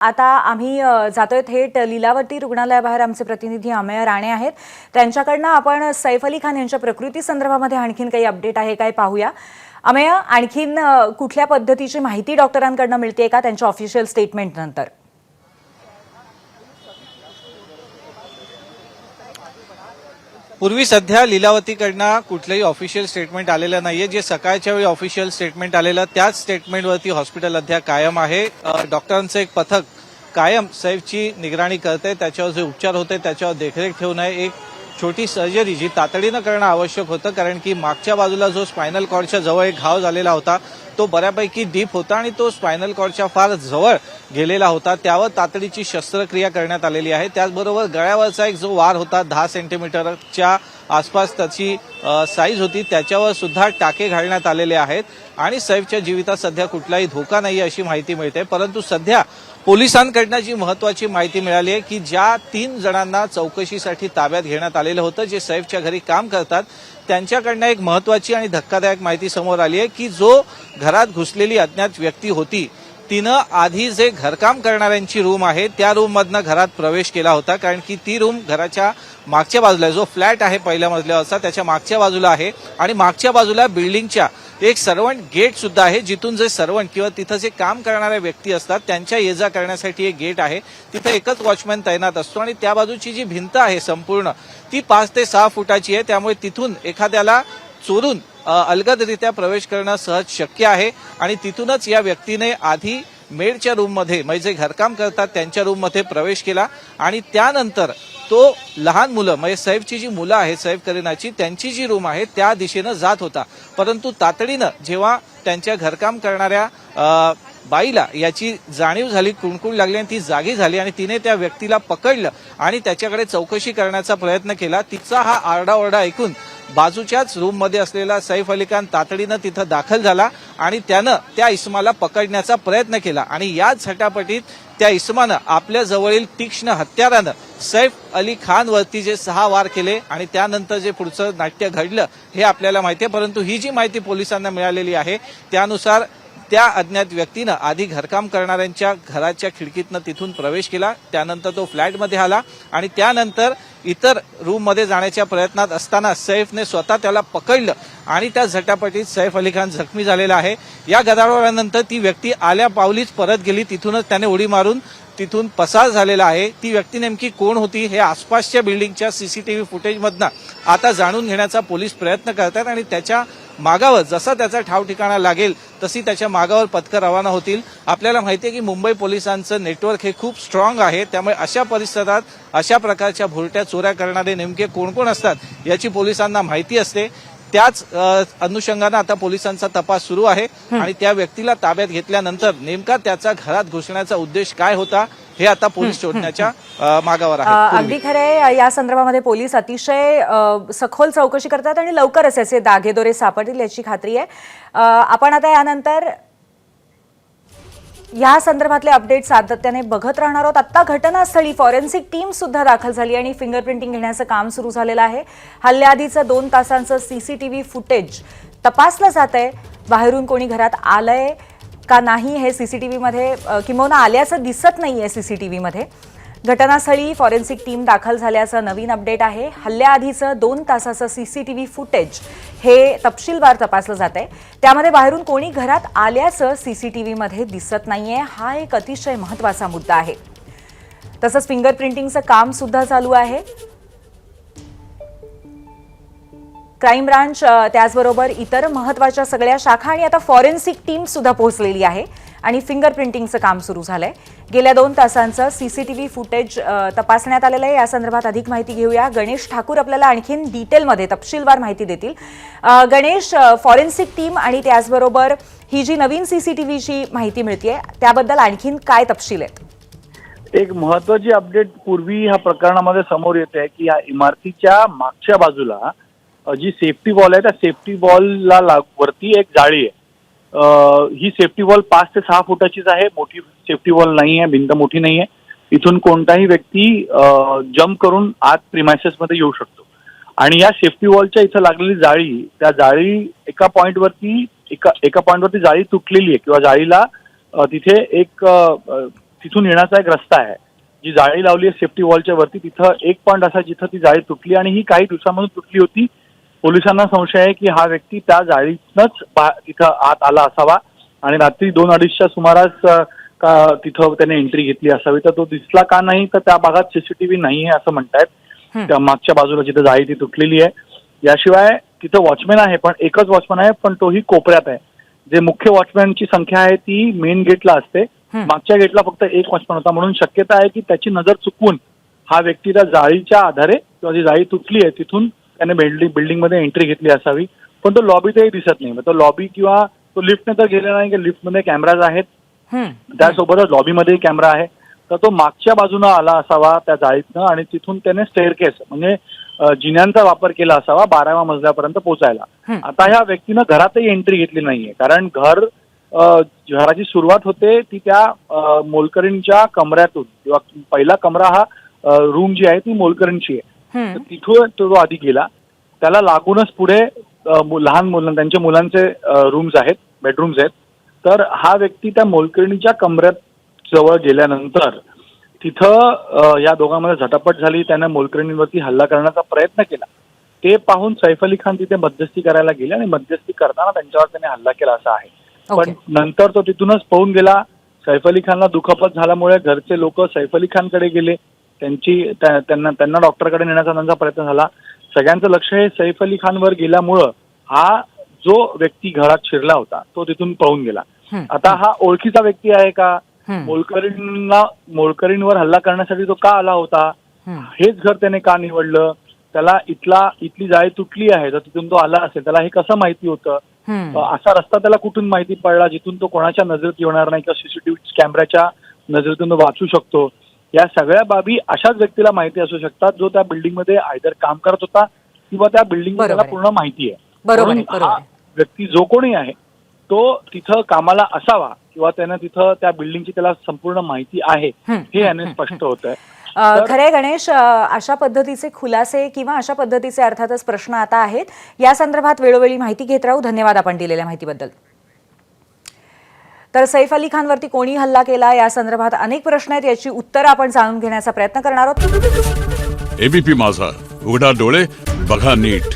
आता आम्ही जातोय थेट लीलावती रुग्णालयाबाहेर आमचे प्रतिनिधी अमेय राणे आहेत। त्यांच्याकडनं आपण सैफ अली खान यांच्या प्रकृती संदर्भामध्ये आणखीन काही अपडेट आहे काय पाहूया। अमेय, आणखीन कुठल्या पद्धतीची माहिती डॉक्टरांकडनं मिळते का त्यांच्या ऑफिशियल स्टेटमेंट नंतर? पूर्वी सध्या लीलावतीकडनं कुठलंही ऑफिशियल स्टेटमेंट आलेलं नाहीये। जे सकाळच्या वेळी ऑफिशियल स्टेटमेंट आलेलं त्याच स्टेटमेंटवरती हॉस्पिटल अद्याप कायम आहे। डॉक्टरांचं एक पथक कायम सैफची निगराणी करते, त्याच्यावर जे उपचार होते त्याच्यावर देखरेख ठेवून एक छोटी सर्जरी जी तातडीनं करणं आवश्यक होतं, कारण की मागच्या बाजूला जो स्पायनल कॉर्डच्या जवळ एक घाव झालेला होता तो बऱ्यापैकी डीप होता आणि तो स्पायनल कॉर्डच्या फार जवळ गेलेला होता। त्यावर तातडीची शस्त्रक्रिया करण्यात आलेली आहे। त्याचबरोबर गळ्यावरचा एक जो वार होता 10 सेंटीमीटरच्या आसपास त्याची साईज होती, त्याच्यावर सुद्धा टाके घालण्यात आलेले आहेत आणि सैफच्या जीवितात सध्या कुठलाही धोका नाही अशी माहिती मिळते। परंतु सध्या पोलिसांकडनं जी महत्वाची माहिती मिळाली आहे की ज्या 3 जणांना चौकशीसाठी ताब्यात घेण्यात आलेलं होतं, जे सैफच्या घरी काम करतात, त्यांच्याकडनं एक महत्वाची आणि धक्कादायक माहिती समोर आली आहे की जो घरात घुसलेली अज्ञात व्यक्ती होती तिनं आधी जे घरकाम करणाऱ्यांची रूम आहे त्या रूम मधनं घरात प्रवेश केला होता, कारण की ती रूम घराच्या मागच्या बाजूला, जो फ्लॅट आहे पहिल्या मजल्यावरचा त्याच्या मागच्या बाजूला आहे आणि मागच्या बाजूला बिल्डिंगच्या एक सर्वंट गेट सुद्धा आहे, जिथून जे सर्वंट किंवा तिथं जे काम करणारे व्यक्ती असतात त्यांच्या ये जा करण्यासाठी एक गेट आहे। तिथं एकच वॉचमॅन तैनात असतो आणि त्या बाजूची जी भिंत आहे संपूर्ण ती 5 ते 6 फुटाची आहे, त्यामुळे तिथून एखाद्याला चोरून अलगदरित्या प्रवेश करणं सहज शक्य आहे आणि तिथूनच या व्यक्तीने आधी मेडच्या रूममध्ये, म्हणजे जे घरकाम करतात त्यांच्या रूममध्ये प्रवेश केला आणि त्यानंतर तो लहान मुलं, म्हणजे सैफची जी मुलं आहेत, सैफ करीनाची, त्यांची जी रूम आहे त्या दिशेनं जात होता। परंतु तातडीनं जेव्हा त्यांच्या घरकाम करणाऱ्या बाईला याची जाणीव झाली, कुणकुण लागली आणि ती जागी झाली आणि तिने त्या व्यक्तीला पकडलं आणि त्याच्याकडे चौकशी करण्याचा प्रयत्न केला। तिचा हा आरडाओरडा ऐकून बाजूच्याच रूममध्ये असलेला सैफ अली खान तातडीनं तिथं दाखल झाला आणि त्यानं त्या इसमाला पकडण्याचा प्रयत्न केला आणि याच झटापटीत त्या इसमानं आपल्या जवळील तीक्ष्ण हत्यारानं सैफ अली खान वरती जे 6 वार केले आणि त्यानंतर जे पुढचं नाट्य घडलं हे आपल्याला माहिती आहे। परंतु ही जी माहिती पोलिसांना मिळालेली आहे त्यानुसार त्या अज्ञात व्यक्तीनं आधी घरकाम करणाऱ्यांच्या घराच्या खिडकीतनं तिथून प्रवेश केला, त्यानंतर तो फ्लॅटमध्ये आला आणि त्यानंतर इतर रूममध्ये जाण्याच्या प्रयत्नात असताना सैफने स्वतः त्याला पकडलं आणि त्या झटापटीत सैफ अली खान जखमी झालेला आहे। या गदारोळानंतर ती व्यक्ती आल्या पावलीच परत गेली, तिथूनच त्याने उडी मारून तिथून पसार झालेला आहे। ती व्यक्ती नेमकी कोण होती हे आसपासच्या बिल्डिंगच्या सीसीटीव्ही फुटेजमधनं आता जाणून घेण्याचा पोलीस प्रयत्न करतात आणि त्याच्या मागावर जसा त्याचा ठाव ठिकाणा लागेल तशी त्याच्या मागावर पथकं रवाना होतील। आपल्याला माहिती आहे की मुंबई पोलिसांचं नेटवर्क हे खूप स्ट्रॉंग आहे, त्यामुळे अशा परिसरात अशा प्रकारच्या भुरट्या चोऱ्या करणारे नेमके कोण कोण असतात याची पोलिसांना माहिती असते। त्याच अनुषंगाने आता पोलिसांचा तपास सुरू आहे आणि त्या व्यक्तीला ताब्यात घेतल्यानंतर नेमका त्याचा घरात घुसण्याचा उद्देश काय होता हे आता पोलीस शोधण्याच्या मागावर आहे। अगदी खरे, या संदर्भामध्ये पोलीस अतिशय सखोल चौकशी करतात आणि लवकरच याचे दागेदोरे सापडतील याची खात्री आहे। आपण आता यानंतर या संदर्भातले अपडेट सातत्याने बघत राहणार आहोत। आता घटनास्थळी फॉरेन्सिक टीम सुद्धा दाखल झाली आणि फिंगरप्रिंटिंग घेण्याचं काम सुरू झालेलं आहे। हल्ल्याआधीचं 2 तासांचं सीसीटीव्ही फुटेज तपासलं जात आहे। बाहेरून कोणी घरात आलंय का नाही हे सीसीटीव्हीमध्ये किंवा आल्याचं दिसत नाहीये सीसीटीव्हीमध्ये। घटनास्थळी फॉरेन्सिक टीम दाखल झाल्याचं नवीन अपडेट आहे। हल्ल्याआधीचं 2 तासाचं सीसीटीव्ही फुटेज हे तपशीलवार तपासलं जात आहे, त्यामध्ये बाहेरून कोणी घरात आल्याचं सीसीटीव्हीमध्ये दिसत नाहीये। हा एक अतिशय महत्त्वाचा मुद्दा आहे। तसंच फिंगरप्रिंटिंगचं काम सुद्धा चालू आहे। क्राईम ब्रांच त्याचबरोबर इतर महत्त्वाच्या सगळ्या शाखा आणि आता फॉरेन्सिक टीम सुद्धा पोहोचलेली आहे आणि फिंगरप्रिंटिंगचं काम सुरू झालंय। गेल्या 2 तासांचं सीसीटीव्ही फुटेज तपासण्यात आलेलं आहे। या संदर्भात अधिक माहिती घेऊया। गणेश ठाकूर आपल्याला आणखीन डिटेलमध्ये तपशीलवार माहिती देतील। गणेश, फॉरेन्सिक टीम आणि त्याचबरोबर ही जी नवीन सीसीटीव्हीची माहिती मिळतेय त्याबद्दल आणखीन काय तपशील आहेत? एक महत्वाची अपडेट पूर्वी ह्या प्रकरणामध्ये समोर येते की या इमारतीच्या मागच्या बाजूला जी सेफ्टी वॉल आहे त्या सेफ्टी वॉलला वरती एक जाळी आहे। ही सेफ्टी वॉल 5 ते 6 फुटाचीच आहे, मोठी सेफ्टी वॉल नाही आहे, भिंत मोठी नाही आहे। इथून कोणताही व्यक्ती जम्प करून आत प्रिमायसेस मध्ये येऊ शकतो आणि या सेफ्टी वॉलच्या इथं लागलेली जाळी, त्या जाळी एका पॉइंटवरती जाळी तुटलेली आहे किंवा जाळीला तिथे एक तिथून येण्याचा एक रस्ता आहे, जी जाळी लावली आहे सेफ्टी वॉलच्या वरती. तिथं एक पॉईंट असा जिथं ती जाळी तुटली आणि ही काही दिवसांमधून तुटली होती. पोलिसांना संशय आहे की हा व्यक्ती त्या जाळीतनच तिथं आत आला असावा आणि रात्री 2-2:30च्या सुमारास तिथं त्याने एंट्री घेतली असावी. तर तो दिसला का नाही, तर त्या भागात सीसीटीव्ही नाही आहे असं म्हणतायत. त्या मागच्या बाजूला जिथं जाळी ती तुटलेली आहे. याशिवाय तिथं वॉचमॅन आहे, पण एकच वॉचमॅन आहे, पण तोही कोपऱ्यात आहे. जे मुख्य वॉचमॅनची संख्या आहे ती मेन गेटला असते, मागच्या गेटला फक्त एक वॉचमॅन होता. म्हणून शक्यता आहे की त्याची नजर चुकवून हा व्यक्ती त्या जाळीच्या आधारे किंवा जी जाळी तुटली आहे तिथून त्याने बिल्डिंगमध्ये एंट्री घेतली असावी. पण तो लॉबीतही दिसत नाही. तो लॉबी किंवा तो लिफ्टने तर गेलेला नाही की लिफ्टमध्ये कॅमेराज आहेत, त्यासोबतच लॉबीमध्ये कॅमेरा आहे. तर तो मागच्या बाजूनं आला असावा त्या जाळीतनं आणि तिथून त्याने स्टेअरकेस म्हणजे जिन्यांचा वापर केला असावा 12व्या मजल्यापर्यंत पोहोचायला. आता ह्या व्यक्तीनं घरातही एंट्री घेतली नाहीये, कारण घराची सुरुवात होते ती त्या मोलकरीणच्या कमऱ्यातून किंवा पहिला कमरा हा रूम जी आहे ती मोलकरीणची आहे. तर तिथून तो आधी गेला. त्याला लागूनच पुढे लहान त्यांच्या मुलांचे रूम्स आहेत, बेडरूम्स आहेत. तर हा व्यक्ती त्या मोलकरीणीच्या कमऱ्यात जवळ गेल्यानंतर तिथं या दोघांमध्ये झटापट झाली. त्याने मोलकरणींवरती हल्ला करण्याचा प्रयत्न केला. ते पाहून सैफ अली खान तिथे मध्यस्थी करायला गेले आणि मध्यस्थी करताना त्यांच्यावर त्याने हल्ला केला असा आहे. पण नंतर तो तिथूनच पळून गेला. सैफ अली खानला दुखापत झाल्यामुळे घरचे लोक सैफ अली खानकडे गेले. त्यांना डॉक्टरकडे नेण्याचा त्यांचा प्रयत्न झाला. सगळ्यांचं लक्ष हे सैफ अली खानवर गेल्यामुळं हा जो व्यक्ती घरात शिरला होता तो तिथून पळून गेला. आता हा ओळखीचा व्यक्ती आहे का? मोलकरीणवर हल्ला करण्यासाठी तो का आला होता? हेच घर त्याने का निवडलं? त्याला इथली जाळी तुटली आहे तर तिथून तो आला असेल, त्याला हे कसं माहिती होतं? असा रस्ता त्याला कुठून माहिती पडला जिथून तो कोणाच्या नजरेत येणार नाही किंवा सीसीटीव्ही कॅमेऱ्याच्या नजरेतून तो वाचू शकतो? या सगळ्या बाबी अशाच व्यक्तीला माहिती असू शकतात जो त्या बिल्डिंगमध्ये आयदर काम करत होता किंवा त्या बिल्डिंग त्याला पूर्ण माहिती आहे. हा व्यक्ती जो कोणी आहे तो तिथं कामाला असावा किंवा त्यानं तिथं त्या बिल्डिंगची त्याला संपूर्ण माहिती आहे हे याने स्पष्ट होत आहे. खरे गणेश, अशा पद्धतीचे खुलासे किंवा अशा पद्धतीचे अर्थातच प्रश्न आता आहेत. या संदर्भात वेळोवेळी माहिती घेत राहू. धन्यवाद आपण दिलेल्या माहितीबद्दल. तर सैफ अली खानवरती कोणी हल्ला केला या संदर्भात अनेक प्रश्न आहेत, याची उत्तरं आपण जाणून घेण्याचा प्रयत्न करणार आहोत. एबीपी माझा, उघडा डोळे बघा नीट.